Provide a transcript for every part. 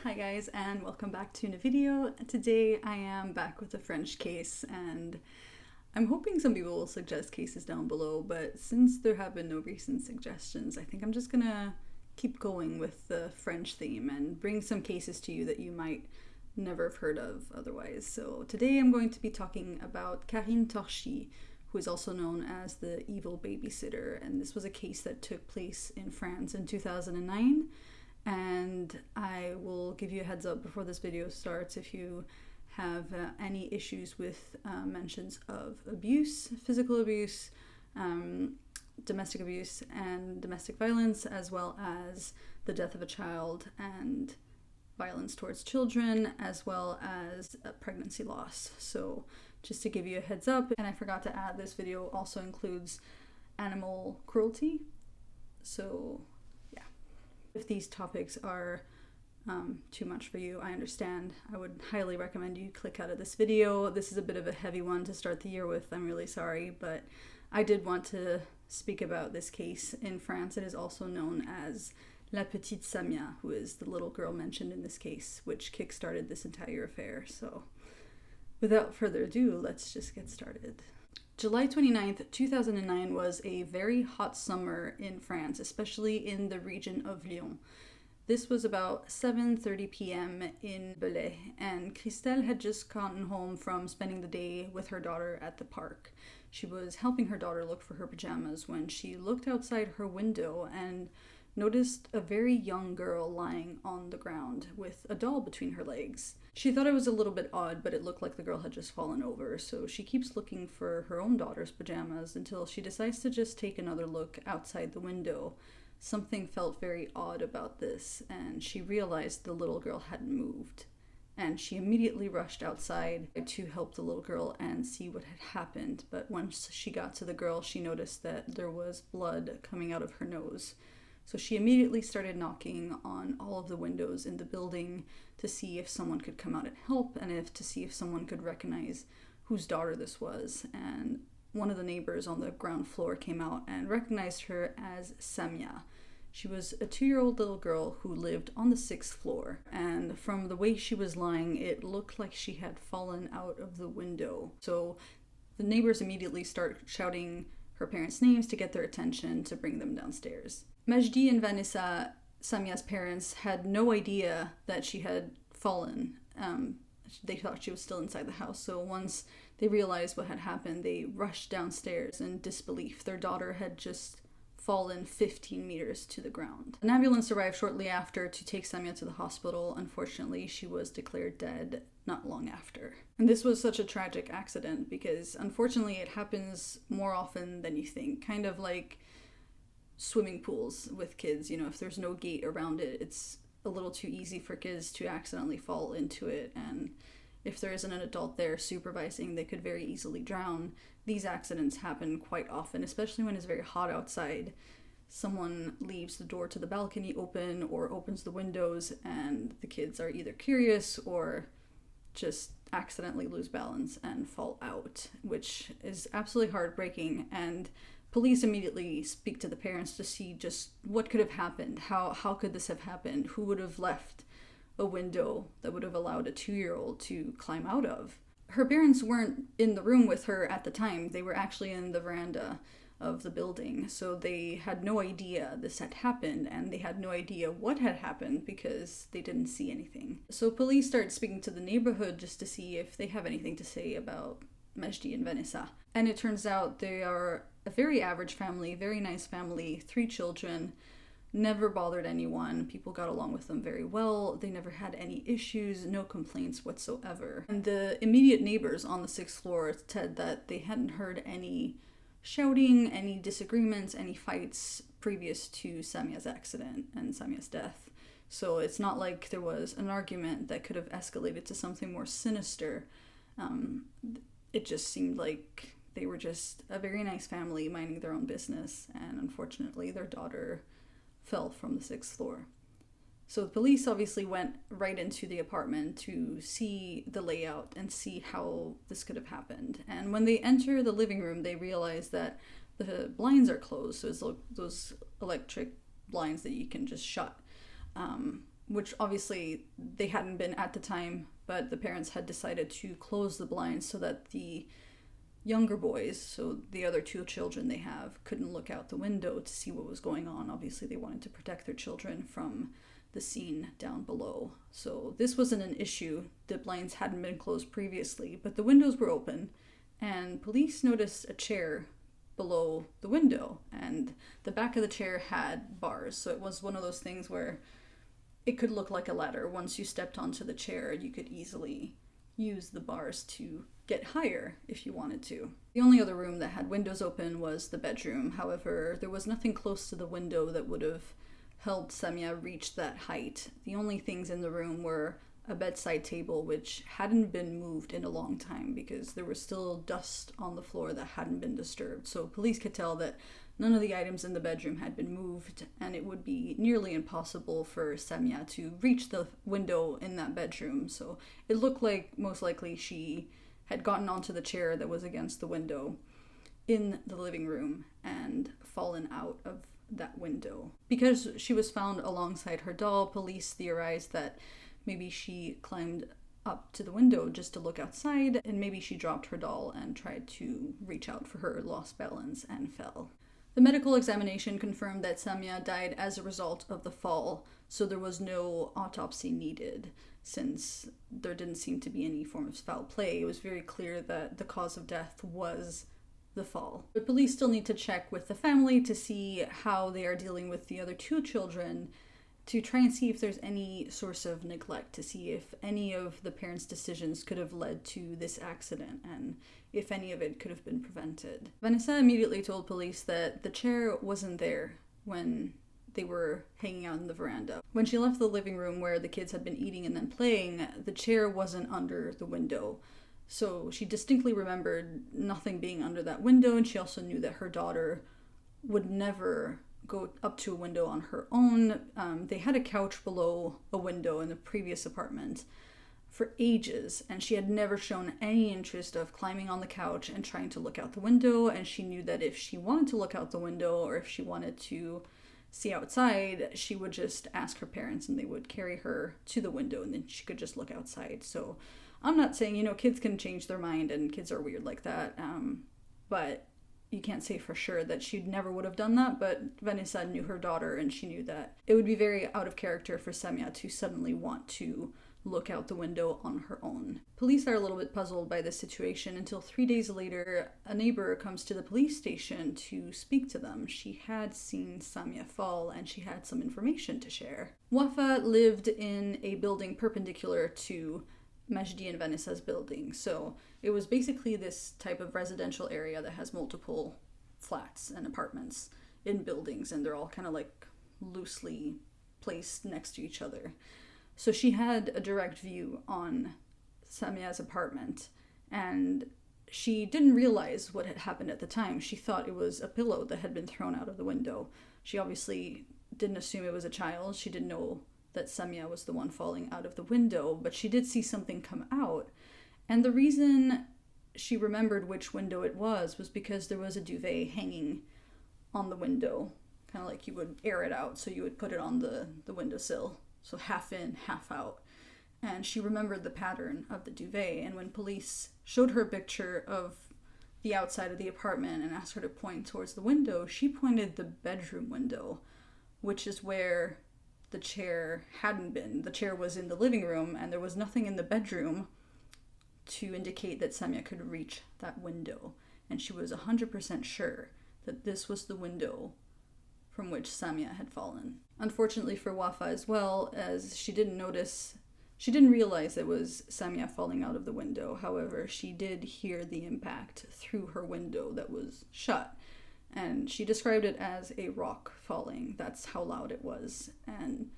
Hi guys, and welcome back to a new video. Today I am back with a French case, and I'm hoping some people will suggest cases down below, but since there have been no recent suggestions, I think I'm just gonna keep going with the French theme and bring some cases to you that you might never have heard of otherwise. So today I'm going to be talking about Karine Torchi, who is also known as the Evil Babysitter, and this was a case that took place in France in 2009. And I will give you a heads up before this video starts if you have any issues with mentions of abuse, physical abuse, domestic abuse, and domestic violence, as well as the death of a child and violence towards children, as well as pregnancy loss. So just to give you a heads up, and I forgot to add, this video also includes animal cruelty. So if these topics are too much for you, I understand. I would highly recommend you click out of this video. This is a bit of a heavy one to start the year with. I'm really sorry, but I did want to speak about this case. In France, it is also known as La Petite Samya, who is the little girl mentioned in this case, which kickstarted this entire affair. So without further ado, let's just get started. July 29th, 2009 was a very hot summer in France, especially in the region of Lyon. This was about 7:30 p.m. in Belay, and Christelle had just gotten home from spending the day with her daughter at the park. She was helping her daughter look for her pajamas when she looked outside her window and noticed a very young girl lying on the ground with a doll between her legs. She thought it was a little bit odd, but it looked like the girl had just fallen over, so she keeps looking for her own daughter's pajamas until she decides to just take another look outside the window. Something felt very odd about this, and she realized the little girl hadn't moved. And she immediately rushed outside to help the little girl and see what had happened, but once she got to the girl, she noticed that there was blood coming out of her nose. So she immediately started knocking on all of the windows in the building to see if someone could come out and help, and to see if someone could recognize whose daughter this was. And one of the neighbors on the ground floor came out and recognized her as Samya. She was a 2-year-old little girl who lived on the 6th floor, and from the way she was lying, it looked like she had fallen out of the window. So the neighbors immediately start shouting her parents' names to get their attention to bring them downstairs. Majdi and Vanessa, Samya's parents, had no idea that she had fallen. They thought she was still inside the house, so once they realized what had happened, they rushed downstairs in disbelief. Their daughter had just fallen 15 meters to the ground. An ambulance arrived shortly after to take Samya to the hospital. Unfortunately, she was declared dead not long after. And this was such a tragic accident because, unfortunately, it happens more often than you think. Kind of like swimming pools with kids, if there's no gate around it, it's a little too easy for kids to accidentally fall into it, and if there isn't an adult there supervising, they could very easily drown. These accidents happen quite often, especially when it's very hot outside. Someone leaves the door to the balcony open or opens the windows, and the kids are either curious or just accidentally lose balance and fall out, which is absolutely heartbreaking. And police immediately speak to the parents to see just what could have happened. How could this have happened? Who would have left a window that would have allowed a 2-year-old to climb out of? Her parents weren't in the room with her at the time. They were actually in the veranda of the building, so they had no idea this had happened, and they had no idea what had happened because they didn't see anything. So police started speaking to the neighborhood just to see if they have anything to say about Majdi and Vanessa. And it turns out they are a very average family, very nice family, 3 children, never bothered anyone. People got along with them very well. They never had any issues, no complaints whatsoever. And the immediate neighbors on the 6th floor said that they hadn't heard any shouting, any disagreements, any fights previous to Samya's accident and Samya's death. So it's not like there was an argument that could have escalated to something more sinister. It just seemed like they were just a very nice family minding their own business, and unfortunately their daughter fell from the 6th floor. So the police obviously went right into the apartment to see the layout and see how this could have happened. And when they enter the living room, they realize that the blinds are closed, so it's those electric blinds that you can just shut. which obviously they hadn't been at the time, but the parents had decided to close the blinds so that the younger boys, so the other two children they have, couldn't look out the window to see what was going on. Obviously, they wanted to protect their children from the scene down below. So this wasn't an issue. The blinds hadn't been closed previously, but the windows were open, and police noticed a chair below the window, and the back of the chair had bars. So it was one of those things where it could look like a ladder. Once you stepped onto the chair, you could easily use the bars to get higher if you wanted to. The only other room that had windows open was the bedroom. However, there was nothing close to the window that would have helped Samya reach that height. The only things in the room were a bedside table, which hadn't been moved in a long time because there was still dust on the floor that hadn't been disturbed. So police could tell that none of the items in the bedroom had been moved, and it would be nearly impossible for Samya to reach the window in that bedroom. So it looked like most likely she had gotten onto the chair that was against the window in the living room and fallen out of that window. Because she was found alongside her doll, police theorized that maybe she climbed up to the window just to look outside, and maybe she dropped her doll and tried to reach out for her, lost balance, and fell. The medical examination confirmed that Samya died as a result of the fall, so there was no autopsy needed. Since there didn't seem to be any form of foul play, it was very clear that the cause of death was the fall. But police still need to check with the family to see how they are dealing with the other two children, to try and see if there's any source of neglect, to see if any of the parents' decisions could have led to this accident and if any of it could have been prevented. Vanessa immediately told police that the chair wasn't there when they were hanging out in the veranda. When she left the living room where the kids had been eating and then playing, the chair wasn't under the window. So she distinctly remembered nothing being under that window, and she also knew that her daughter would never go up to a window on her own. They had a couch below a window in the previous apartment for ages, and she had never shown any interest of climbing on the couch and trying to look out the window, and she knew that if she wanted to look out the window or if she wanted to see outside, she would just ask her parents and they would carry her to the window and then she could just look outside. So I'm not saying, kids can change their mind and kids are weird like that, but you can't say for sure that she never would have done that. But Vanessa knew her daughter, and she knew that it would be very out of character for Samya to suddenly want to look out the window on her own. Police are a little bit puzzled by this situation until 3 days later, a neighbor comes to the police station to speak to them. She had seen Samya fall and she had some information to share. Wafa lived in a building perpendicular to Majdi and Vanessa's building. So it was basically this type of residential area that has multiple flats and apartments in buildings, and they're all kind of like loosely placed next to each other. So she had a direct view on Samya's apartment, and she didn't realize what had happened at the time. She thought it was a pillow that had been thrown out of the window. She obviously didn't assume it was a child. She didn't know that Samya was the one falling out of the window, but she did see something come out. And the reason she remembered which window it was because there was a duvet hanging on the window, kind of like you would air it out, so you would put it on the windowsill. So half in, half out. And she remembered the pattern of the duvet. And when police showed her a picture of the outside of the apartment and asked her to point towards the window, she pointed the bedroom window, which is where the chair hadn't been. The chair was in the living room, and there was nothing in the bedroom to indicate that Samya could reach that window. And she was 100% sure that this was the window from which Samya had fallen. Unfortunately for Wafa as well, as she didn't realize it was Samya falling out of the window. However, she did hear the impact through her window that was shut, and she described it as a rock falling. That's how loud it was. And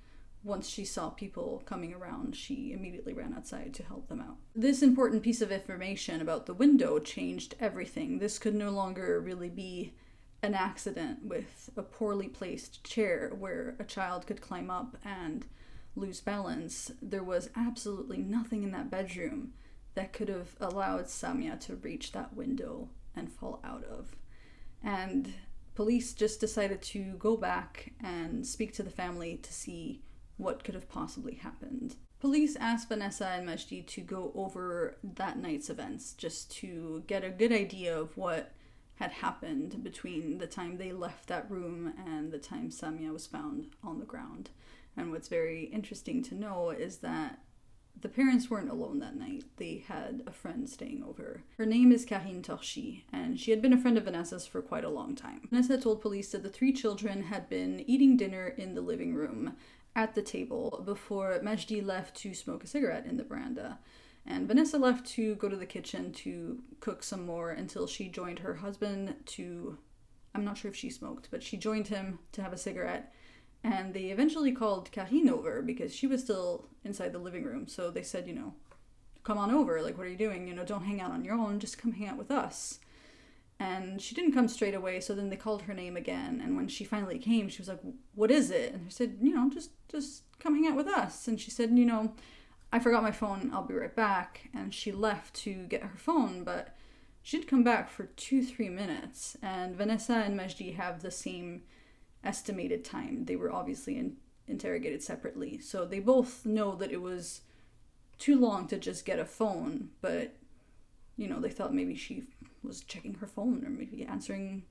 once she saw people coming around, she immediately ran outside to help them out. This important piece of information about the window changed everything. This could no longer really be an accident with a poorly placed chair where a child could climb up and lose balance. There was absolutely nothing in that bedroom that could have allowed Samya to reach that window and fall out of. And police just decided to go back and speak to the family to see what could have possibly happened. Police asked Vanessa and Majdi to go over that night's events just to get a good idea of what had happened between the time they left that room and the time Samya was found on the ground. And what's very interesting to know is that the parents weren't alone that night. They had a friend staying over. Her name is Karine Torchi, and she had been a friend of Vanessa's for quite a long time. Vanessa told police that the three children had been eating dinner in the living room at the table before Majdi left to smoke a cigarette in the veranda. And Vanessa left to go to the kitchen to cook some more until she joined her husband to, I'm not sure if she smoked, but she joined him to have a cigarette. And they eventually called Karine over because she was still inside the living room. So they said, come on over. Like, what are you doing? Don't hang out on your own. Just come hang out with us. And she didn't come straight away. So then they called her name again. And when she finally came, she was like, what is it? And they said, just come hang out with us. And she said, I forgot my phone. I'll be right back. And she left to get her phone, but she'd come back for 2-3 minutes. And Vanessa and Majdi have the same estimated time. They were obviously interrogated separately, so they both know that it was too long to just get a phone, but they thought maybe she was checking her phone or maybe answering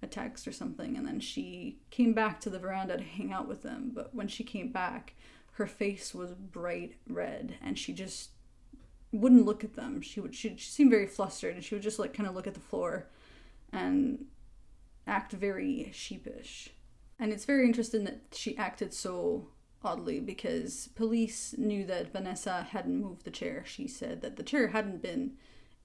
a text or something, and then she came back to the veranda to hang out with them. But when she came back, her face was bright red and she just wouldn't look at them. She seemed very flustered, and she would just kind of look at the floor and act very sheepish. And it's very interesting that she acted so oddly because police knew that Vanessa hadn't moved the chair. She said that the chair hadn't been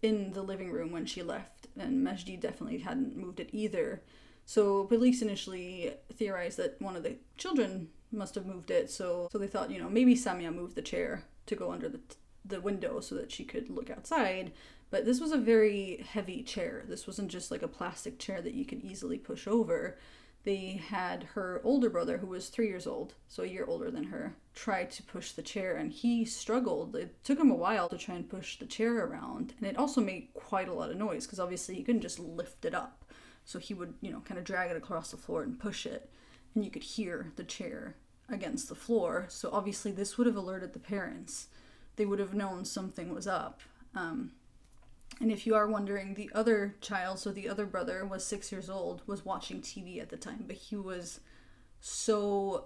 in the living room when she left, and Majdi definitely hadn't moved it either. So police initially theorized that one of the children must have moved it. So they thought, maybe Samya moved the chair to go under the window so that she could look outside. But this was a very heavy chair. This wasn't just like a plastic chair that you could easily push over. They had her older brother, who was 3 years old, so a year older than her, try to push the chair, and he struggled. It took him a while to try and push the chair around, and it also made quite a lot of noise, because obviously he couldn't just lift it up. So he would, kind of drag it across the floor and push it, and you could hear the chair against the floor. So obviously this would have alerted the parents. They would have known something was up. And if you are wondering, the other child, so the other brother, was 6 years old, was watching TV at the time, but he was so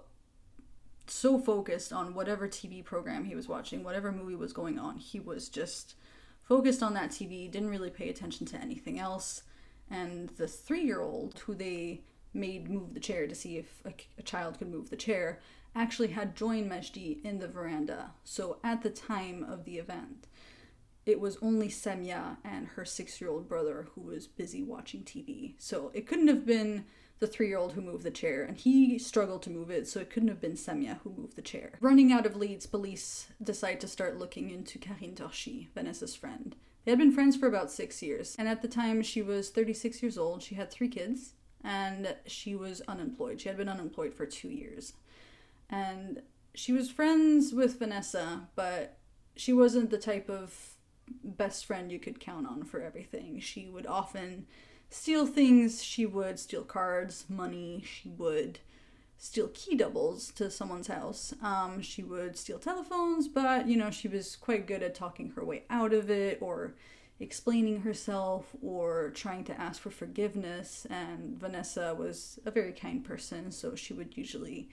focused on whatever TV program he was watching, whatever movie was going on. He was just focused on that TV, didn't really pay attention to anything else. And the 3-year-old, who they made move the chair to see if a child could move the chair, actually had joined Majdi in the veranda. So at the time of the event, it was only Samya and her 6-year-old brother who was busy watching TV. So it couldn't have been the 3-year-old who moved the chair, and he struggled to move it, so it couldn't have been Samya who moved the chair. Running out of leads, police decided to start looking into Karine Torchi, Vanessa's friend. They had been friends for about 6 years, and at the time she was 36 years old, she had 3 kids, and she was unemployed. She had been unemployed for 2 years. And she was friends with Vanessa, but she wasn't the type of best friend you could count on for everything. She would often steal things. She would steal cards, money. She would steal key doubles to someone's house. She would steal telephones, but she was quite good at talking her way out of it, or explaining herself, or trying to ask for forgiveness. And Vanessa was a very kind person, so she would usually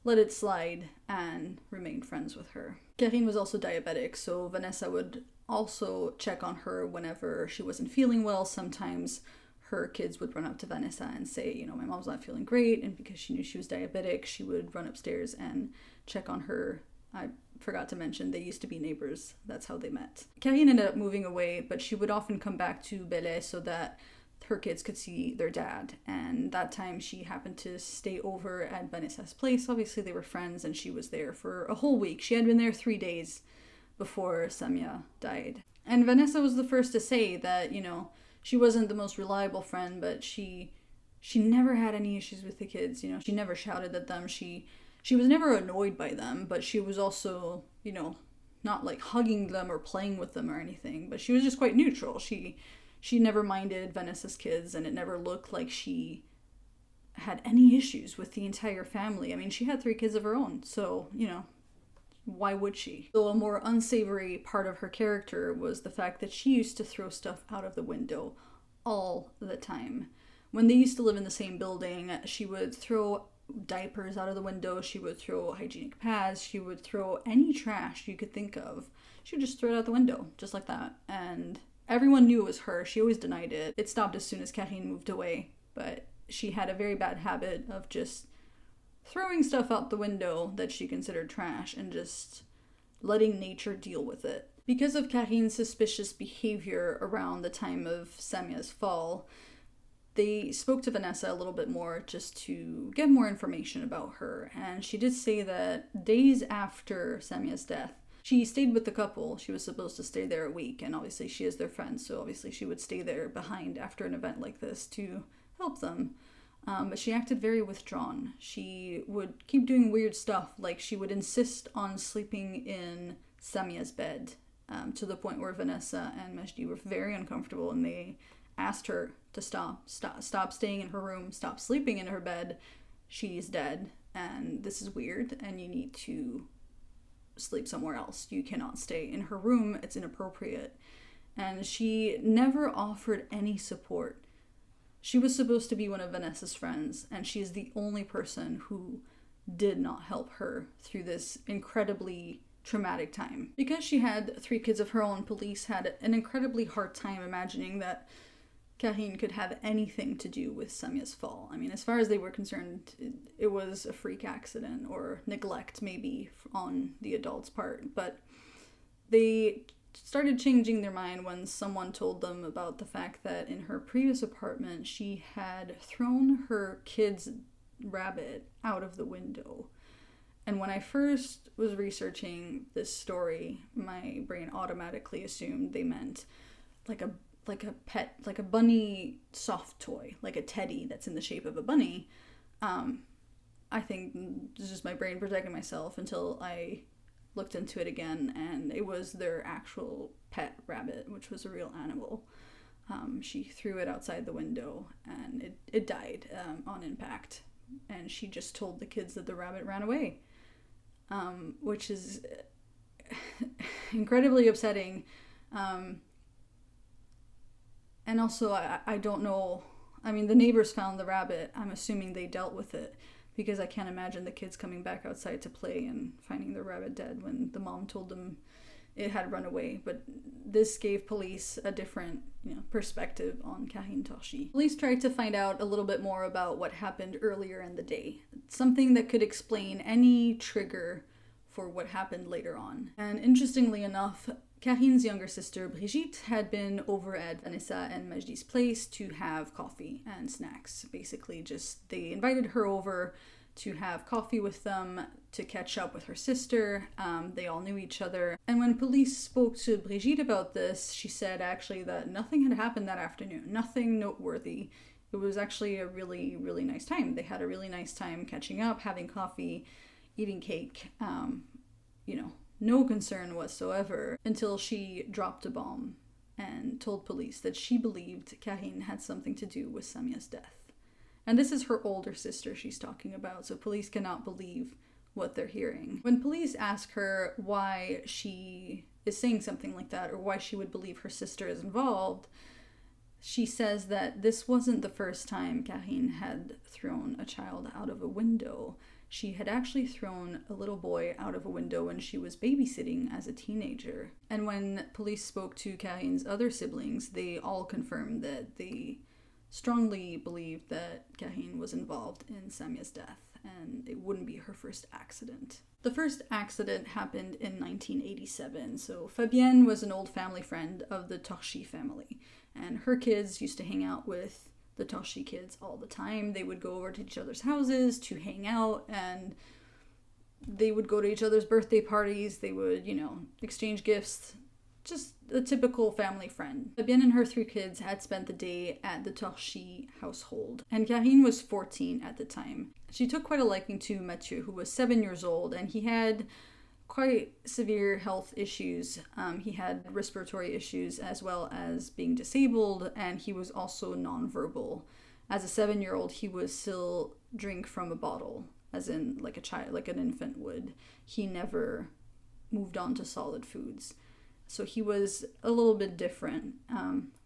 let it slide and remain friends with her. Karine was also diabetic, so Vanessa would also check on her whenever she wasn't feeling well. Sometimes her kids would run up to Vanessa and say, my mom's not feeling great, and because she knew she was diabetic, she would run upstairs and check on her. I forgot to mention, they used to be neighbors. That's how they met. Karine ended up moving away, but she would often come back to Bel so that her kids could see their dad. And that time she happened to stay over at Vanessa's place. Obviously they were friends, and she was there for a whole week. She had been there 3 days before Samya died. And Vanessa was the first to say that, she wasn't the most reliable friend, but she never had any issues with the kids. She never shouted at them. She was never annoyed by them, but she was also, not like hugging them or playing with them or anything, but she was just quite neutral. She never minded Vanessa's kids, and it never looked like she had any issues with the entire family. I mean, she had 3 kids of her own, so, why would she? Though a more unsavory part of her character was the fact that she used to throw stuff out of the window all the time. When they used to live in the same building, she would throw diapers out of the window, she would throw hygienic pads, she would throw any trash you could think of. She would just throw it out the window, just like that. And everyone knew it was her. She always denied it. It stopped as soon as Karine moved away, but she had a very bad habit of just throwing stuff out the window that she considered trash and just letting nature deal with it. Because of Karine's suspicious behavior around the time of Samya's fall, they spoke to Vanessa a little bit more just to get more information about her. And she did say that days after Samya's death, she stayed with the couple. She was supposed to stay there a week, and obviously she is their friend, so obviously she would stay there behind after an event like this to help them. But she acted very withdrawn. She would keep doing weird stuff, like she would insist on sleeping in Samya's bed, to the point where Vanessa and Majdi were very uncomfortable, and they asked her to stop staying in her room, stop sleeping in her bed. She's dead, and this is weird, and you need to sleep somewhere else. You cannot stay in her room. It's inappropriate. And she never offered any support. She was supposed to be one of Vanessa's friends, and she is the only person who did not help her through this incredibly traumatic time. Because she had 3 kids of her own, police had an incredibly hard time imagining that Karine could have anything to do with Samya's fall. I mean, as far as they were concerned, it was a freak accident or neglect maybe on the adult's part. But they started changing their mind when someone told them about the fact that in her previous apartment, she had thrown her kid's rabbit out of the window. And when I first was researching this story, my brain automatically assumed they meant like a pet, like a bunny soft toy, like a teddy that's in the shape of a bunny. I think this is just my brain protecting myself until I looked into it again, and it was their actual pet rabbit, which was a real animal. She threw it outside the window, and it died on impact. And she just told the kids that the rabbit ran away, which is incredibly upsetting. And also, I don't know, I mean, the neighbors found the rabbit. I'm assuming they dealt with it, because I can't imagine the kids coming back outside to play and finding the rabbit dead when the mom told them it had run away. But this gave police a different, perspective on Karine Torchi. Police tried to find out a little bit more about what happened earlier in the day, something that could explain any trigger for what happened later on. And interestingly enough, Karine's younger sister, Brigitte, had been over at Vanessa and Majdi's place to have coffee and snacks. Basically, they invited her over to have coffee with them, to catch up with her sister. They all knew each other. And when police spoke to Brigitte about this, she said actually that nothing had happened that afternoon, nothing noteworthy. It was actually a really, really nice time. They had a really nice time catching up, having coffee, eating cake, no concern whatsoever, until she dropped a bomb and told police that she believed Karine had something to do with Samya's death. And this is her older sister she's talking about, so police cannot believe what they're hearing. When police ask her why she is saying something like that, or why she would believe her sister is involved, she says that this wasn't the first time Karine had thrown a child out of a window. She had actually thrown a little boy out of a window when she was babysitting as a teenager. And when police spoke to Karine's other siblings, they all confirmed that they strongly believed that Karine was involved in Samya's death, and it wouldn't be her first accident. The first accident happened in 1987. So Fabienne was an old family friend of the Torchi family, and her kids used to hang out with the Torchi kids all the time. They would go over to each other's houses to hang out, and they would go to each other's birthday parties. They would, exchange gifts. Just a typical family friend. Fabienne and her 3 kids had spent the day at the Torchi household, and Karine was 14 at the time. She took quite a liking to Mathieu, who was 7 years old, and he had quite severe health issues. He had respiratory issues as well as being disabled, and he was also nonverbal. as a 7-year-old, he would still drink from a bottle, as in like a child, like an infant would. He never moved on to solid foods. So he was a little bit different,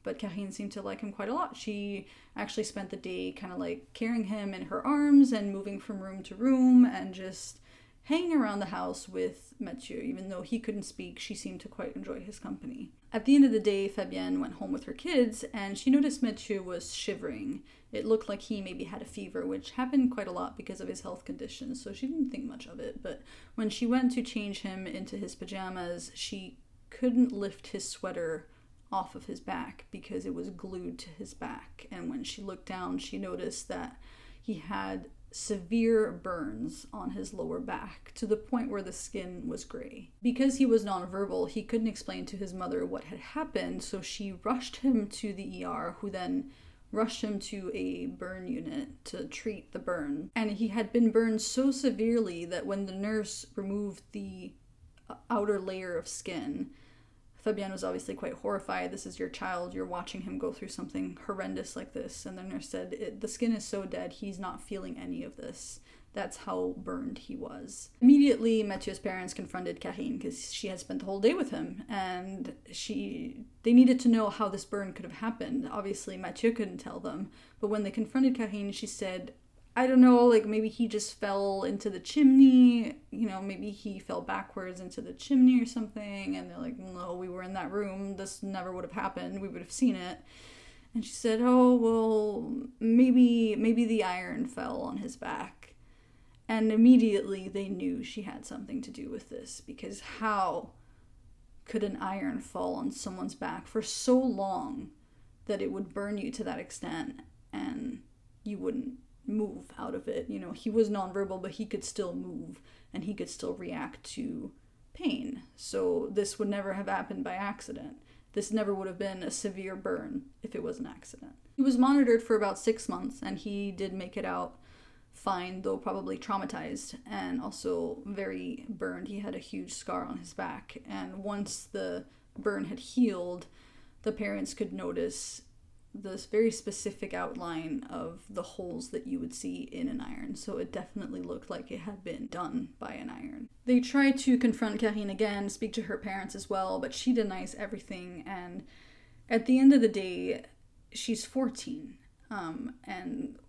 but Karine seemed to like him quite a lot. She actually spent the day kind of like carrying him in her arms and moving from room to room and just hanging around the house with Mathieu. Even though he couldn't speak, she seemed to quite enjoy his company. At the end of the day, Fabienne went home with her kids, and she noticed Mathieu was shivering. It looked like he maybe had a fever, which happened quite a lot because of his health conditions, so she didn't think much of it. But when she went to change him into his pajamas, she couldn't lift his sweater off of his back because it was glued to his back. And when she looked down, she noticed that he had severe burns on his lower back to the point where the skin was gray. Because he was nonverbal, he couldn't explain to his mother what had happened, so she rushed him to the ER, who then rushed him to a burn unit to treat the burn. And he had been burned so severely that when the nurse removed the outer layer of skin, Fabienne was obviously quite horrified. This is your child, you're watching him go through something horrendous like this. And the nurse said, the skin is so dead, he's not feeling any of this. That's how burned he was. Immediately, Mathieu's parents confronted Karine because she had spent the whole day with him, and they needed to know how this burn could have happened. Obviously, Mathieu couldn't tell them, but when they confronted Karine, she said, I don't know, like maybe he just fell into the chimney, maybe he fell backwards into the chimney or something. And they're like, no, we were in that room. This never would have happened. We would have seen it. And she said, oh, well, maybe the iron fell on his back. And immediately they knew she had something to do with this, because how could an iron fall on someone's back for so long that it would burn you to that extent and you wouldn't move out of it? He was nonverbal, but he could still move and he could still react to pain. So this would never have happened by accident. This never would have been a severe burn if it was an accident. He was monitored for about 6 months, and he did make it out fine, though probably traumatized and also very burned. He had a huge scar on his back, and once the burn had healed, the parents could notice this very specific outline of the holes that you would see in an iron. So it definitely looked like it had been done by an iron. They tried to confront Karine again, speak to her parents as well, but she denies everything. And at the end of the day, she's 14. And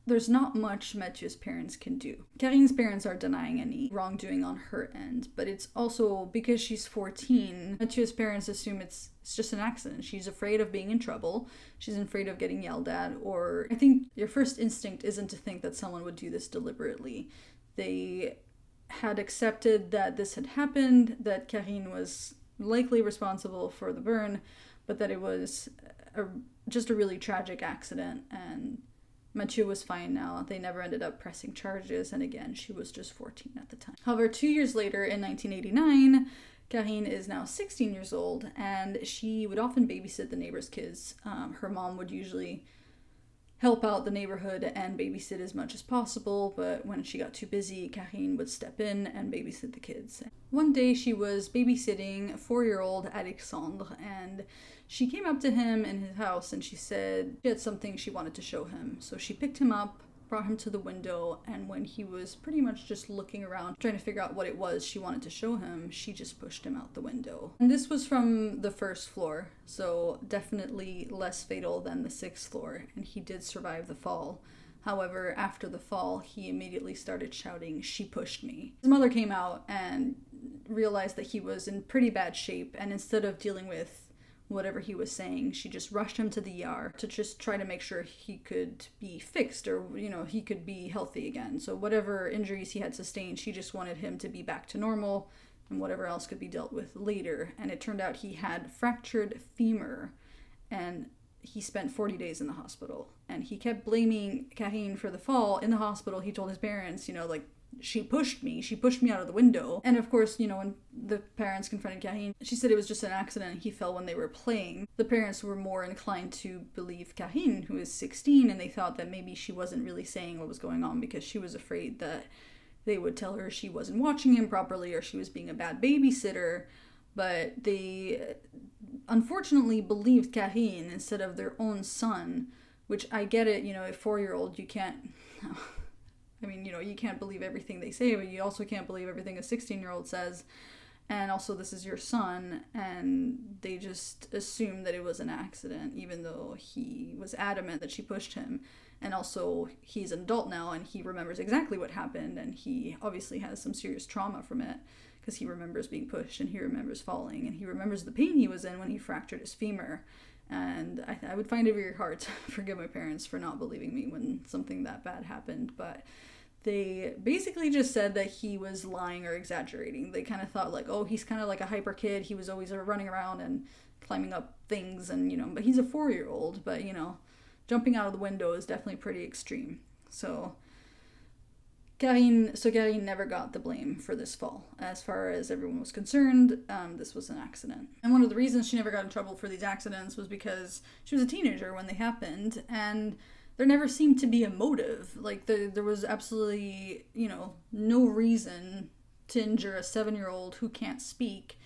there's not much Mathieu's parents can do. Karine's parents are denying any wrongdoing on her end, but it's also because she's 14, Mathieu's parents assume it's just an accident. She's afraid of being in trouble. She's afraid of getting yelled at, or I think your first instinct isn't to think that someone would do this deliberately. They had accepted that this had happened, that Karine was likely responsible for the burn, but that it was just a really tragic accident, and Mathieu was fine now. They never ended up pressing charges, and again, she was just 14 at the time. However, 2 years later, in 1989, Karine is now 16 years old, and she would often babysit the neighbors' kids. Her mom would usually help out the neighborhood and babysit as much as possible, but when she got too busy, Karine would step in and babysit the kids. One day, she was babysitting 4-year-old Alexandre, and she came up to him in his house and she said she had something she wanted to show him. So she picked him up, brought him to the window, and when he was pretty much just looking around, trying to figure out what it was she wanted to show him, she just pushed him out the window. And this was from the 1st floor, so definitely less fatal than the 6th floor, and he did survive the fall. However, after the fall, he immediately started shouting, "She pushed me." His mother came out and realized that he was in pretty bad shape, and instead of dealing with whatever he was saying, she just rushed him to the ER to just try to make sure he could be fixed, or he could be healthy again. So whatever injuries he had sustained, she just wanted him to be back to normal, and whatever else could be dealt with later. And it turned out he had fractured femur, and he spent 40 days in the hospital. And he kept blaming Karine for the fall. In the hospital, he told his parents, she pushed me out of the window. And of course, when the parents confronted Karine, she said it was just an accident. He fell when they were playing. The parents were more inclined to believe Karine, who is 16, and they thought that maybe she wasn't really saying what was going on because she was afraid that they would tell her she wasn't watching him properly or she was being a bad babysitter. But they unfortunately believed Karine instead of their own son, which I get it, a 4-year-old, you can't, I mean, you can't believe everything they say, but you also can't believe everything a 16-year-old says. And also, this is your son, and they just assume that it was an accident, even though he was adamant that she pushed him. And also, he's an adult now, and he remembers exactly what happened, and he obviously has some serious trauma from it, because he remembers being pushed, and he remembers falling, and he remembers the pain he was in when he fractured his femur. And I would find it very hard to forgive my parents for not believing me when something that bad happened, but they basically just said that he was lying or exaggerating. They kind of thought like, oh, he's kind of like a hyper kid. He was always running around and climbing up things and, but he's a 4-year-old. But, jumping out of the window is definitely pretty extreme. So Karine never got the blame for this fall. As far as everyone was concerned, this was an accident. And one of the reasons she never got in trouble for these accidents was because she was a teenager when they happened, and there never seemed to be a motive. Like, there was absolutely, no reason to injure a 7-year-old who can't speak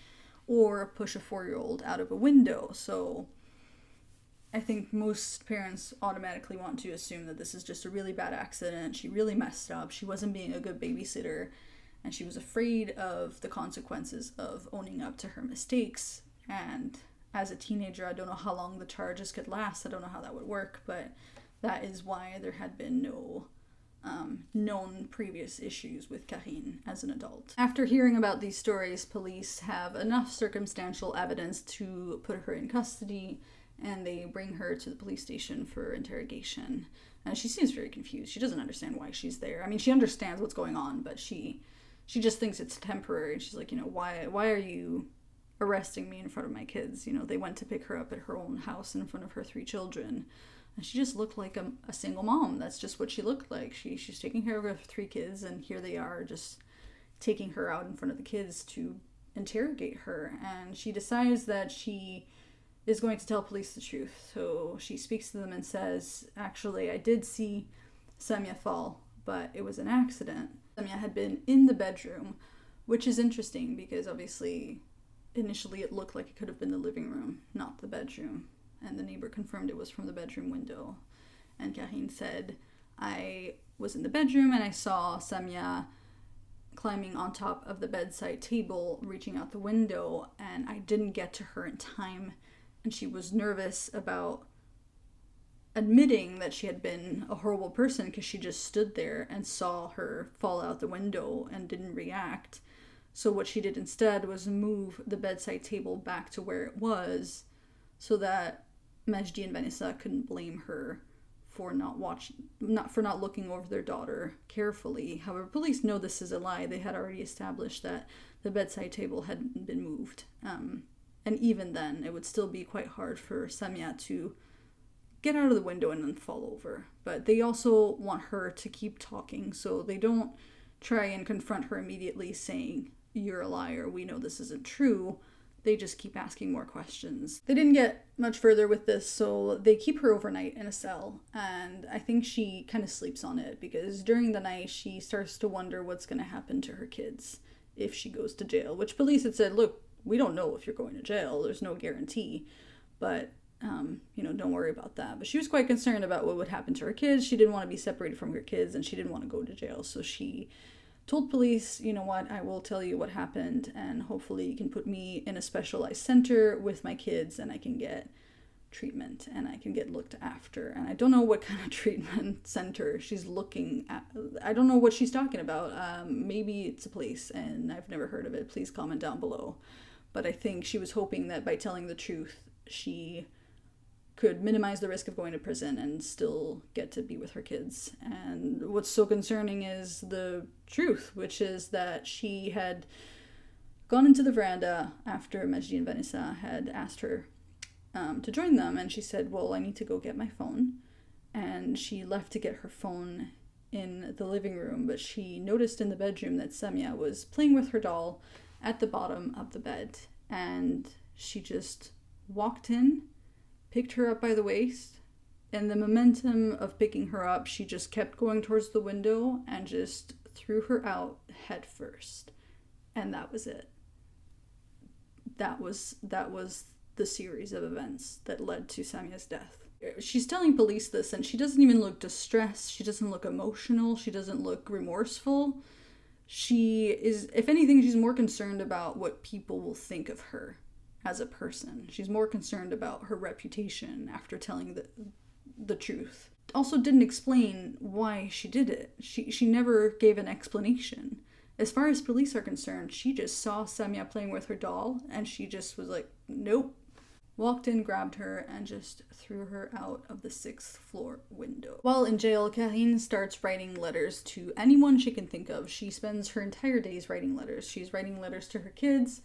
or push a 4-year-old out of a window. So I think most parents automatically want to assume that this is just a really bad accident. She really messed up. She wasn't being a good babysitter, and she was afraid of the consequences of owning up to her mistakes. And as a teenager, I don't know how long the charges could last. I don't know how that would work, but that is why there had been no known previous issues with Karine as an adult. After hearing about these stories, police have enough circumstantial evidence to put her in custody, and they bring her to the police station for interrogation. And she seems very confused. She doesn't understand why she's there. I mean, she understands what's going on, but she just thinks it's temporary. And she's like, why are you arresting me in front of my kids? They went to pick her up at her own house in front of her 3 children. And she just looked like a single mom. That's just what she looked like. She's taking care of her 3 kids, and here they are just taking her out in front of the kids to interrogate her. And she decides that she is going to tell police the truth. So she speaks to them and says, actually, I did see Samya fall, but it was an accident. Samya had been in the bedroom, which is interesting because obviously initially it looked like it could have been the living room, not the bedroom. And the neighbor confirmed it was from the bedroom window. And Karine said, I was in the bedroom and I saw Samya climbing on top of the bedside table, reaching out the window, and I didn't get to her in time. And she was nervous about admitting that she had been a horrible person because she just stood there and saw her fall out the window and didn't react. So what she did instead was move the bedside table back to where it was so that Majdi and Vanessa couldn't blame her for not looking over their daughter carefully. However, police know this is a lie. They had already established that the bedside table hadn't been moved. And even then, it would still be quite hard for Samya to get out of the window and then fall over. But they also want her to keep talking, so they don't try and confront her immediately saying, you're a liar, we know this isn't true. They just keep asking more questions. They didn't get much further with this, so they keep her overnight in a cell, and I think she kind of sleeps on it because during the night she starts to wonder what's going to happen to her kids if she goes to jail, which police had said, look, we don't know if you're going to jail, there's no guarantee, but don't worry about that. But she was quite concerned about what would happen to her kids. She didn't want to be separated from her kids, and she didn't want to go to jail, so she told police, you know what, I will tell you what happened, and hopefully you can put me in a specialized center with my kids, and I can get treatment, and I can get looked after. And I don't know what kind of treatment center she's looking at. I don't know what she's talking about. Maybe it's a place, and I've never heard of it. Please comment down below. But I think she was hoping that by telling the truth, she could minimize the risk of going to prison and still get to be with her kids. And what's so concerning is the truth, which is that she had gone into the veranda after Majdi and Vanessa had asked her to join them, and she said, well, I need to go get my phone. And she left to get her phone in the living room, but she noticed in the bedroom that Samya was playing with her doll at the bottom of the bed, and she just walked in, picked her up by the waist, and the momentum of picking her up, she just kept going towards the window and just threw her out head first. And that was it. That was the series of events that led to Samya's death. She's telling police this, and she doesn't even look distressed. She doesn't look emotional. She doesn't look remorseful. She is, if anything, she's more concerned about what people will think of her as a person. She's more concerned about her reputation after telling the truth. Also didn't explain why she did it. She never gave an explanation. As far as police are concerned, she just saw Samya playing with her doll, and she just was like, nope. Walked in, grabbed her, and just threw her out of the 6th floor window. While in jail, Karine starts writing letters to anyone she can think of. She spends her entire days writing letters. She's writing letters to her kids,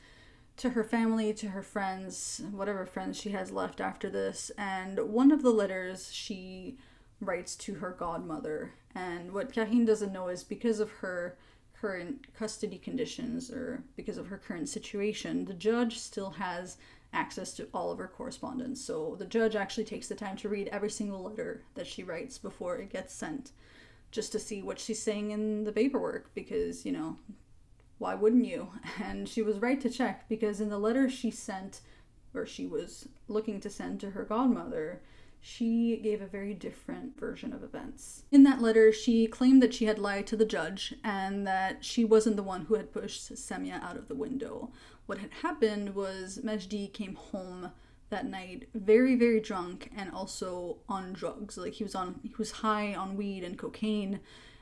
to her family, to her friends, whatever friends she has left after this. And one of the letters she writes to her godmother. And what Karine doesn't know is because of her current custody conditions, or because of her current situation, the judge still has access to all of her correspondence. So the judge actually takes the time to read every single letter that she writes before it gets sent, just to see what she's saying in the paperwork, because, why wouldn't you? And she was right to check, because in the letter she sent, or she was looking to send to her godmother, she gave a very different version of events. In that letter, she claimed that she had lied to the judge and that she wasn't the one who had pushed Samya out of the window. What had happened was Majdi came home that night very, very drunk and also on drugs. Like he was high on weed and cocaine,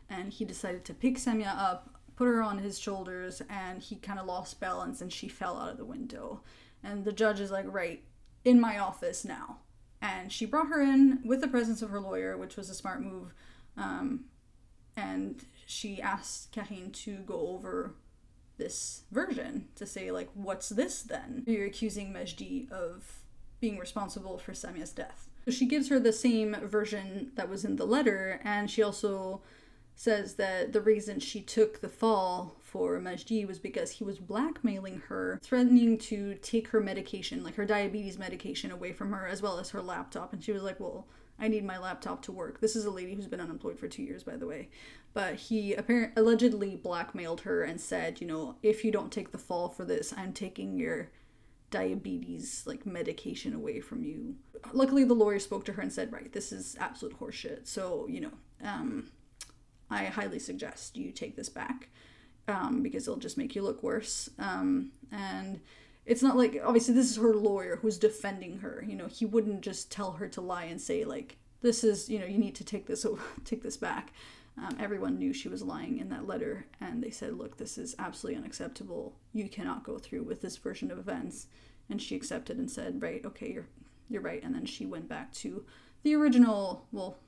and he decided to pick Samya up, put her on his shoulders, and he kind of lost balance and she fell out of the window. And the judge is like, right, in my office now. And she brought her in with the presence of her lawyer, which was a smart move. And she asked Karine to go over this version, to say, like, what's this then? You're accusing Majdi of being responsible for Samya's death. So she gives her the same version that was in the letter, and she also says that the reason she took the fall for Majdi was because he was blackmailing her, threatening to take her medication, like her diabetes medication, away from her, as well as her laptop. And she was like, well, I need my laptop to work. This is a lady who's been unemployed for 2 years, by the way. But he allegedly blackmailed her and said, if you don't take the fall for this, I'm taking your diabetes medication away from you. Luckily, the lawyer spoke to her and said, right, this is absolute horseshit. So, I highly suggest you take this back, because it'll just make you look worse. And it's not like, obviously this is her lawyer who's defending her. He wouldn't just tell her to lie and say, like, this is, you need to take this back. Everyone knew she was lying in that letter, and they said, look, this is absolutely unacceptable. You cannot go through with this version of events. And she accepted and said, right, okay, you're right. And then she went back to the original,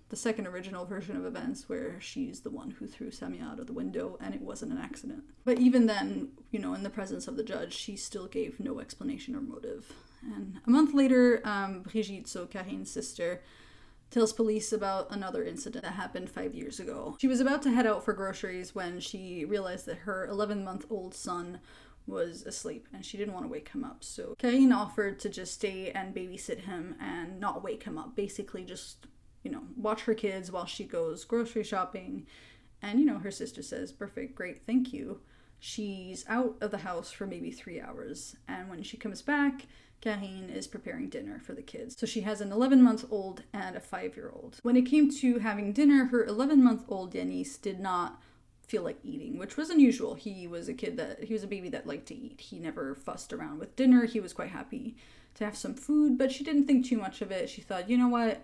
the second original version of events, where she's the one who threw Samya out of the window and it wasn't an accident. But even then, in the presence of the judge, she still gave no explanation or motive. And a month later, Brigitte, so Karine's sister, tells police about another incident that happened 5 years ago. She was about to head out for groceries when she realized that her 11-month-old son was asleep and she didn't want to wake him up. So Karine offered to just stay and babysit him and not wake him up. Basically just, watch her kids while she goes grocery shopping. And, her sister says, perfect, great, thank you. She's out of the house for maybe 3 hours. And when she comes back, Karine is preparing dinner for the kids. So she has an 11-month-old and a 5-year-old. When it came to having dinner, her 11-month-old Yanis did not feel like eating, which was unusual. He was a baby that liked to eat. He never fussed around with dinner. He was quite happy to have some food, but she didn't think too much of it. She thought, you know what?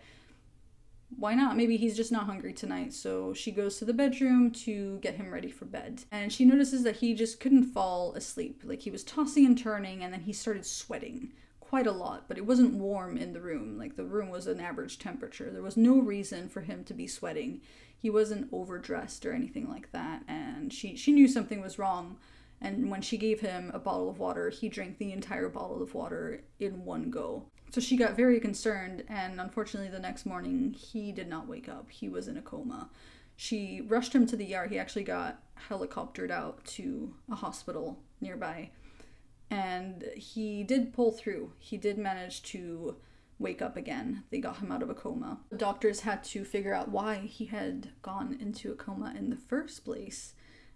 Why not? Maybe he's just not hungry tonight. So she goes to the bedroom to get him ready for bed. And she notices that he just couldn't fall asleep. Like, he was tossing and turning, and then he started sweating quite a lot, but it wasn't warm in the room. Like, the room was an average temperature. There was no reason for him to be sweating. He wasn't overdressed or anything like that, and she knew something was wrong. And when she gave him a bottle of water, he drank the entire bottle of water in one go. So she got very concerned, and unfortunately the next morning he did not wake up. He was in a coma. She rushed him to the ER. He actually got helicoptered out to a hospital nearby, and he did pull through. He did manage to wake up again. They got him out of a coma. The doctors had to figure out why he had gone into a coma in the first place,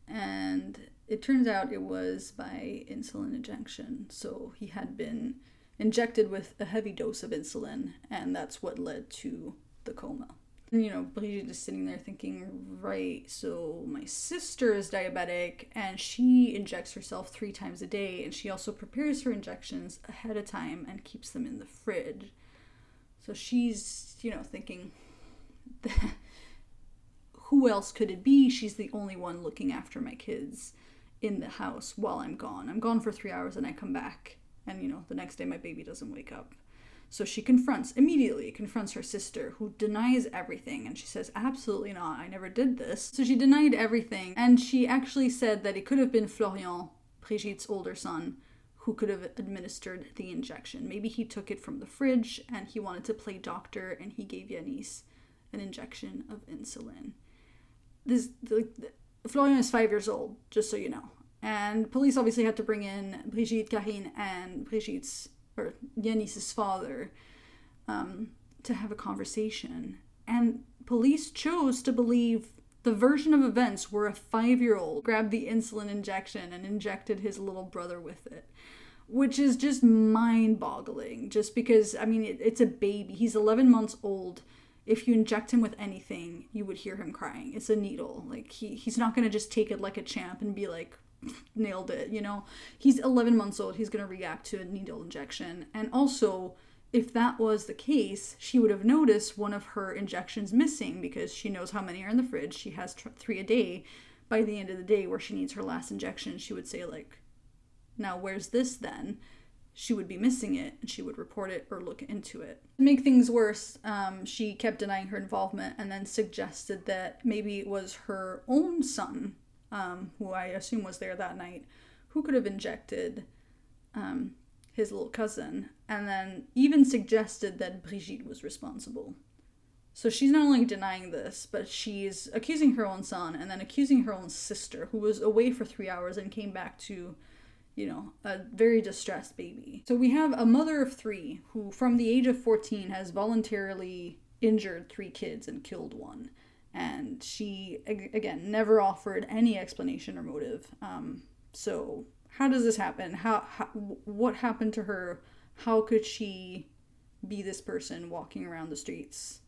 and it turns out it was by insulin injection. So he had been injected with a heavy dose of insulin, and that's what led to the coma. And, Brigitte is sitting there thinking, right, so my sister is diabetic, and she injects herself 3 times a day, and she also prepares her injections ahead of time and keeps them in the fridge. So she's, thinking, who else could it be? She's the only one looking after my kids in the house while I'm gone. I'm gone for 3 hours and I come back, and, the next day my baby doesn't wake up. So she immediately confronts her sister, who denies everything. And she says, absolutely not, I never did this. So she denied everything. And she actually said that it could have been Florian, Brigitte's older son, who could have administered the injection. Maybe he took it from the fridge and he wanted to play doctor and he gave Yanis an injection of insulin. Florian is 5 years old, just so you know. And police obviously had to bring in Brigitte, Karine, and Yanis's father to have a conversation. And police chose to believe the version of events where a 5-year-old grabbed the insulin injection and injected his little brother with it, which is just mind-boggling. Just because, it's a baby. He's 11 months old. If you inject him with anything, you would hear him crying. It's a needle. Like, he's not going to just take it like a champ and be like, nailed it, He's 11 months old. He's going to react to a needle injection. And also, if that was the case, she would have noticed one of her injections missing because she knows how many are in the fridge. She has 3 a day. By the end of the day, where she needs her last injection, she would say, like, now where's this then? She would be missing it, and she would report it or look into it. To make things worse, she kept denying her involvement and then suggested that maybe it was her own son, who I assume was there that night, who could have injected his little cousin, and then even suggested that Brigitte was responsible. So she's not only denying this, but she's accusing her own son and then accusing her own sister, who was away for 3 hours and came back to, a very distressed baby. So we have a mother of 3 who, from the age of 14, has voluntarily injured 3 kids and killed 1. And she, again, never offered any explanation or motive. So how does this happen? What happened to her? How could she be this person walking around the streets?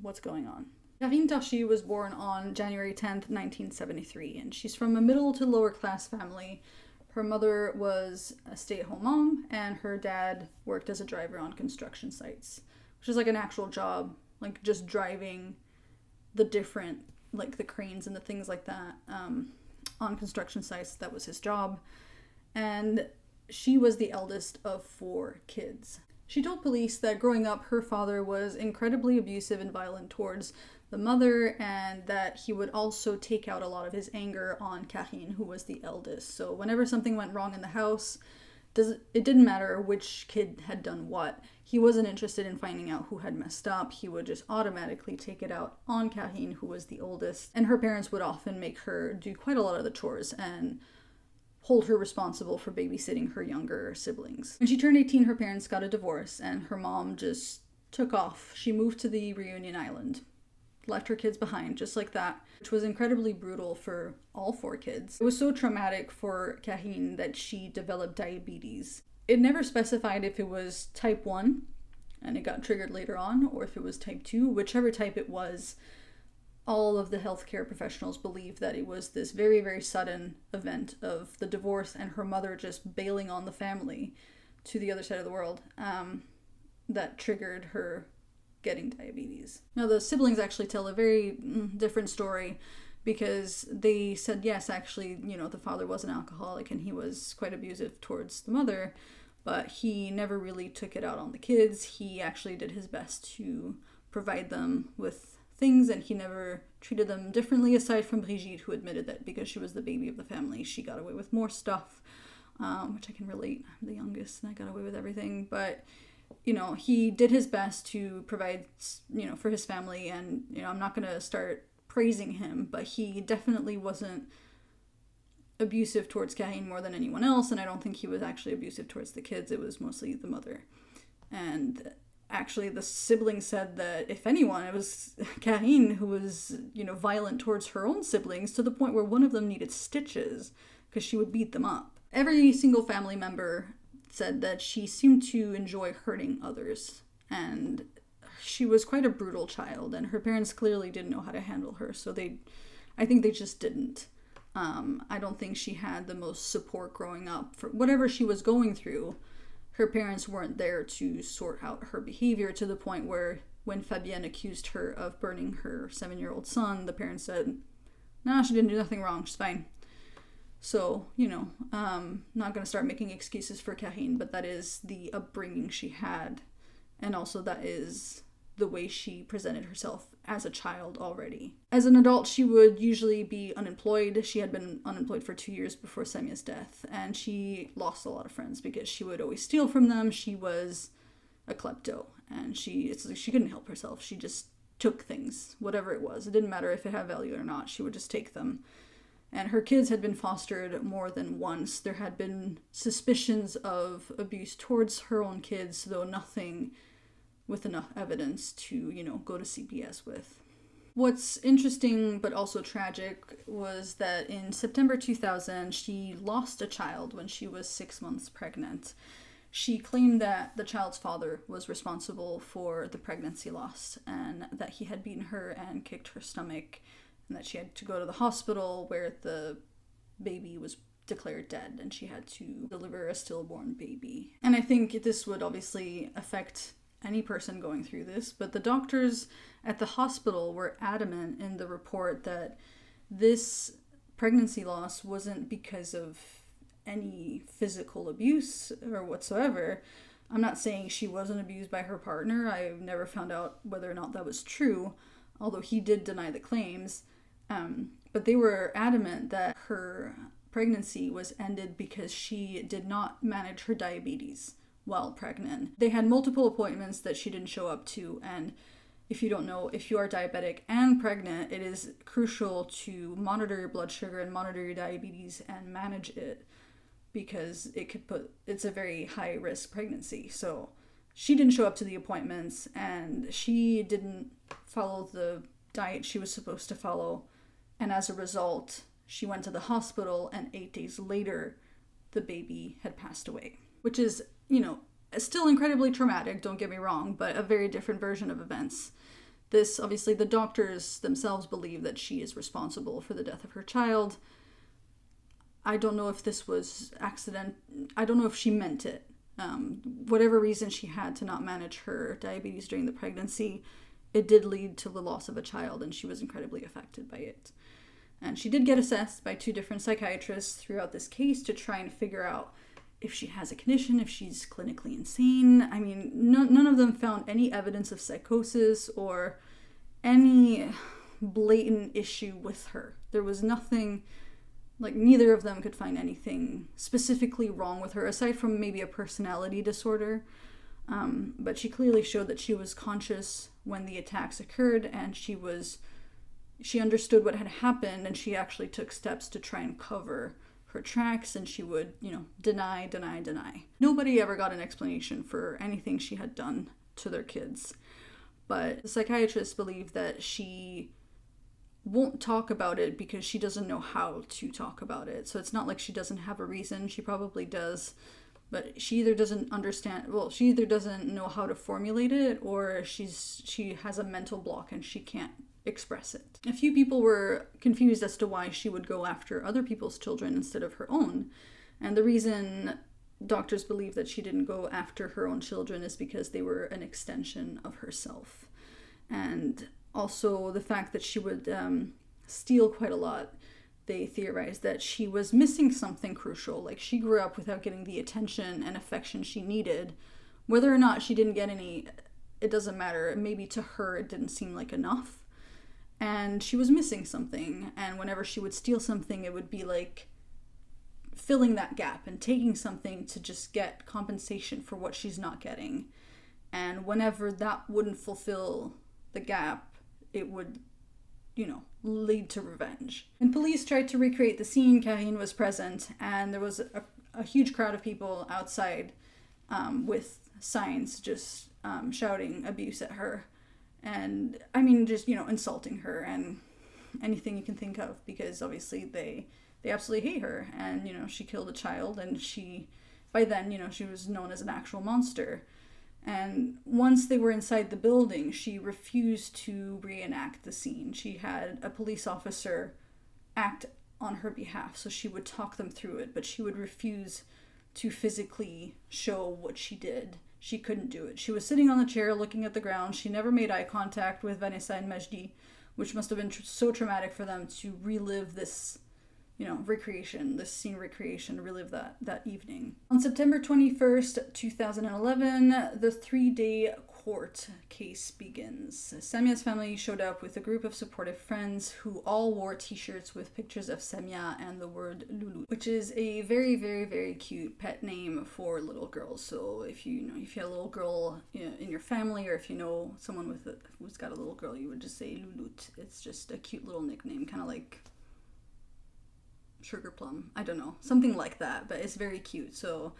What's going on? Karine Torchi was born on January 10th, 1973, and she's from a middle to lower class family. Her mother was a stay-at-home mom, and her dad worked as a driver on construction sites, which is like an actual job, like just driving the different, like the cranes and the things like that on construction sites. That was his job. And she was the eldest of 4 kids. She told police that growing up, her father was incredibly abusive and violent towards the mother, and that he would also take out a lot of his anger on Karine, who was the eldest. So whenever something went wrong in the house, it didn't matter which kid had done what. He wasn't interested in finding out who had messed up. He would just automatically take it out on Karine, who was the oldest. And her parents would often make her do quite a lot of the chores and hold her responsible for babysitting her younger siblings. When she turned 18, her parents got a divorce, and her mom just took off. She moved to the Reunion Island, left her kids behind just like that, which was incredibly brutal for all 4 kids. It was so traumatic for Karine that she developed diabetes. It never specified if it was type 1 and it got triggered later on, or if it was type 2. Whichever type it was, all of the healthcare professionals believed that it was this very, very sudden event of the divorce and her mother just bailing on the family to the other side of the world that triggered her getting diabetes. Now, the siblings actually tell a very different story, because they said, yes, actually, the father was an alcoholic and he was quite abusive towards the mother, but he never really took it out on the kids. He actually did his best to provide them with things, and he never treated them differently, aside from Brigitte, who admitted that because she was the baby of the family, she got away with more stuff, which I can relate. I'm the youngest and I got away with everything, but he did his best to provide, for his family, and, I'm not going to start praising him, but he definitely wasn't abusive towards Karine more than anyone else, and I don't think he was actually abusive towards the kids. It was mostly the mother. And actually, the siblings said that, if anyone, it was Karine who was, violent towards her own siblings, to the point where one of them needed stitches because she would beat them up. Every single family member said that she seemed to enjoy hurting others, and she was quite a brutal child, and her parents clearly didn't know how to handle her, so I think they just didn't. I don't think she had the most support growing up. For whatever she was going through, her parents weren't there to sort out her behavior, to the point where when Fabienne accused her of burning her 7-year-old son, the parents said, nah, she didn't do nothing wrong, she's fine. So, not going to start making excuses for Karine, but that is the upbringing she had. And also that is the way she presented herself as a child already. As an adult, she would usually be unemployed. She had been unemployed for 2 years before Samya's death, and she lost a lot of friends because she would always steal from them. She was a klepto, and she couldn't help herself. She just took things, whatever it was. It didn't matter if it had value or not. She would just take them. And her kids had been fostered more than once. There had been suspicions of abuse towards her own kids, though nothing with enough evidence to, go to CPS with. What's interesting but also tragic was that in September 2000, she lost a child when she was 6 months pregnant. She claimed that the child's father was responsible for the pregnancy loss, and that he had beaten her and kicked her stomach, and that she had to go to the hospital where the baby was declared dead, and she had to deliver a stillborn baby. And I think this would obviously affect any person going through this, but the doctors at the hospital were adamant in the report that this pregnancy loss wasn't because of any physical abuse or whatsoever. I'm not saying she wasn't abused by her partner. I've never found out whether or not that was true, although he did deny the claims. But they were adamant that her pregnancy was ended because she did not manage her diabetes while pregnant. They had multiple appointments that she didn't show up to, and if you don't know, if you are diabetic and pregnant, it is crucial to monitor your blood sugar and monitor your diabetes and manage it, because it's a very high risk pregnancy. So she didn't show up to the appointments, and she didn't follow the diet she was supposed to follow. And as a result, she went to the hospital, and 8 days later, the baby had passed away. Which is, still incredibly traumatic, don't get me wrong, but a very different version of events. This, obviously, the doctors themselves believe that she is responsible for the death of her child. I don't know if this was accident. I don't know if she meant it. Whatever reason she had to not manage her diabetes during the pregnancy, it did lead to the loss of a child, and she was incredibly affected by it. And she did get assessed by 2 different psychiatrists throughout this case to try and figure out if she has a condition, if she's clinically insane. I mean, none of them found any evidence of psychosis or any blatant issue with her. There was nothing, neither of them could find anything specifically wrong with her, aside from maybe a personality disorder. But she clearly showed that she was conscious when the attacks occurred, and she understood what had happened, and she actually took steps to try and cover her tracks, and she would, deny. Nobody ever got an explanation for anything she had done to their kids. But the psychiatrists believe that she won't talk about it because she doesn't know how to talk about it. So it's not like she doesn't have a reason. She probably does, but she either doesn't know how to formulate it, or she has a mental block and she can't express it. A few people were confused as to why she would go after other people's children instead of her own. And the reason doctors believe that she didn't go after her own children is because they were an extension of herself. And also the fact that she would steal quite a lot. They theorized that she was missing something crucial. She grew up without getting the attention and affection she needed. Whether or not she didn't get any, it doesn't matter. Maybe to her it didn't seem like enough. And she was missing something, and whenever she would steal something, it would be like filling that gap and taking something to just get compensation for what she's not getting. And whenever that wouldn't fulfill the gap, it would, lead to revenge. When police tried to recreate the scene, Karine was present, and there was a huge crowd of people outside with signs just shouting abuse at her. And just insulting her and anything you can think of, because obviously they absolutely hate her, and she killed a child, and she by then, she was known as an actual monster. And once they were inside the building, she refused to reenact the scene. She had a police officer act on her behalf, so she would talk them through it, but she would refuse to physically show what she did. She couldn't do it. She was sitting on the chair looking at the ground. She never made eye contact with Vanessa and Majdi, which must have been so traumatic for them to relive this recreation, this scene recreation, relive that evening. On September 21st, 2011, the 3-day court case begins. Samya's family showed up with a group of supportive friends who all wore t-shirts with pictures of Samya and the word Lulu, which is a very, very, very cute pet name for little girls. So if you have a little girl in your family, or if you know someone who's got a little girl, you would just say Lulut. It's just a cute little nickname, kind of like Sugar Plum, I don't know, something like that, but it's very cute. So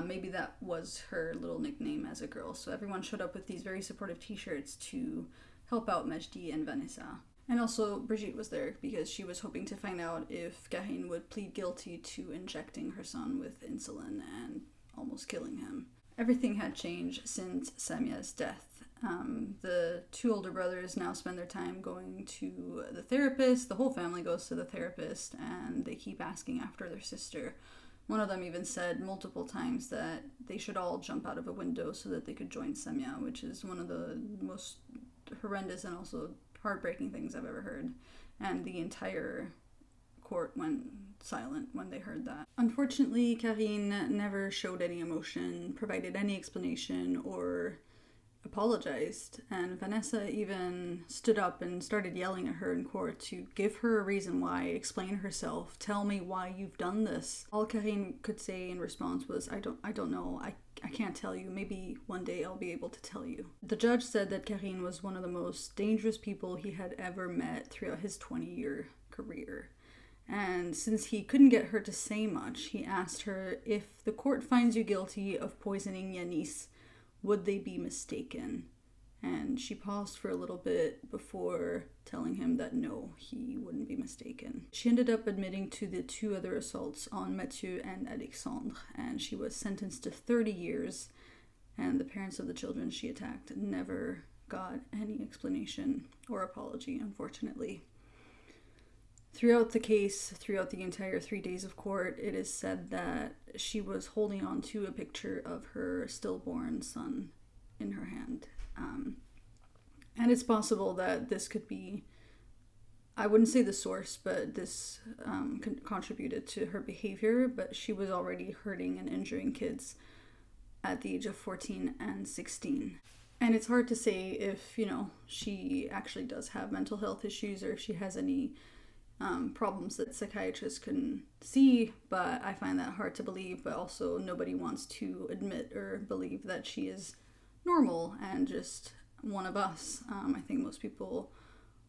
maybe that was her little nickname as a girl. So everyone showed up with these very supportive t-shirts to help out Majdi and Vanessa. And also Brigitte was there because she was hoping to find out if Karine would plead guilty to injecting her son with insulin and almost killing him. Everything had changed since Samya's death. The 2 older brothers now spend their time going to the therapist. The whole family goes to the therapist, and they keep asking after their sister. One of them even said multiple times that they should all jump out of a window so that they could join Samya, which is one of the most horrendous and also heartbreaking things I've ever heard. And the entire court went silent when they heard that. Unfortunately, Karine never showed any emotion, provided any explanation, or apologized, and Vanessa even stood up and started yelling at her in court to give her a reason why, explain herself, tell me why you've done this. All Karine could say in response was, I don't know, I can't tell you, maybe one day I'll be able to tell you. The judge said that Karine was one of the most dangerous people he had ever met throughout his 20-year career. And since he couldn't get her to say much, he asked her, if the court finds you guilty of poisoning Yanis, would they be mistaken? And she paused for a little bit before telling him that no, he wouldn't be mistaken. She ended up admitting to the 2 other assaults on Mathieu and Alexandre, and she was sentenced to 30 years, and the parents of the children she attacked never got any explanation or apology, unfortunately. Throughout the case, throughout the entire 3 days of court, it is said that she was holding on to a picture of her stillborn son in her hand. And it's possible that this could be, I wouldn't say the source, but this contributed to her behavior, but she was already hurting and injuring kids at the age of 14 and 16. And it's hard to say if, she actually does have mental health issues or if she has any problems that psychiatrists couldn't see, but I find that hard to believe. But also nobody wants to admit or believe that she is normal and just one of us. I think most people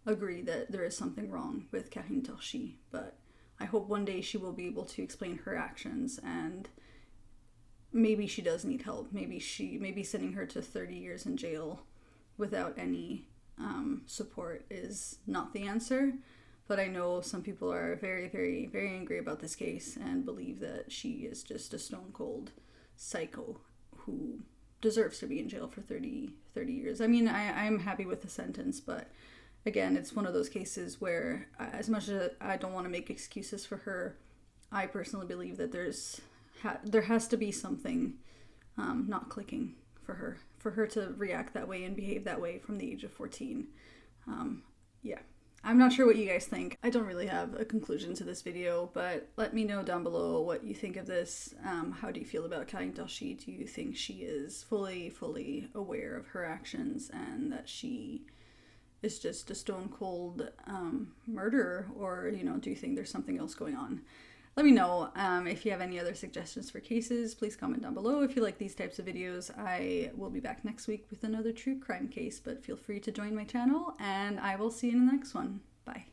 agree that there is something wrong with Karine Torchi, but I hope one day she will be able to explain her actions, and maybe she does need help. Maybe sending her to 30 years in jail without any support is not the answer. But I know some people are very, very, very angry about this case and believe that she is just a stone cold psycho who deserves to be in jail for 30 years. I mean, I'm happy with the sentence, but again, it's one of those cases where, as much as I don't want to make excuses for her, I personally believe that there has to be something not clicking for her to react that way and behave that way from the age of 14. Yeah. I'm not sure what you guys think. I don't really have a conclusion to this video, but let me know down below what you think of this. How do you feel about Karine Torchi? Do you think she is fully aware of her actions and that she is just a stone cold murderer? Or, do you think there's something else going on? Let me know. If you have any other suggestions for cases, please comment down below. If you like these types of videos, I will be back next week with another true crime case, but feel free to join my channel, and I will see you in the next one. Bye.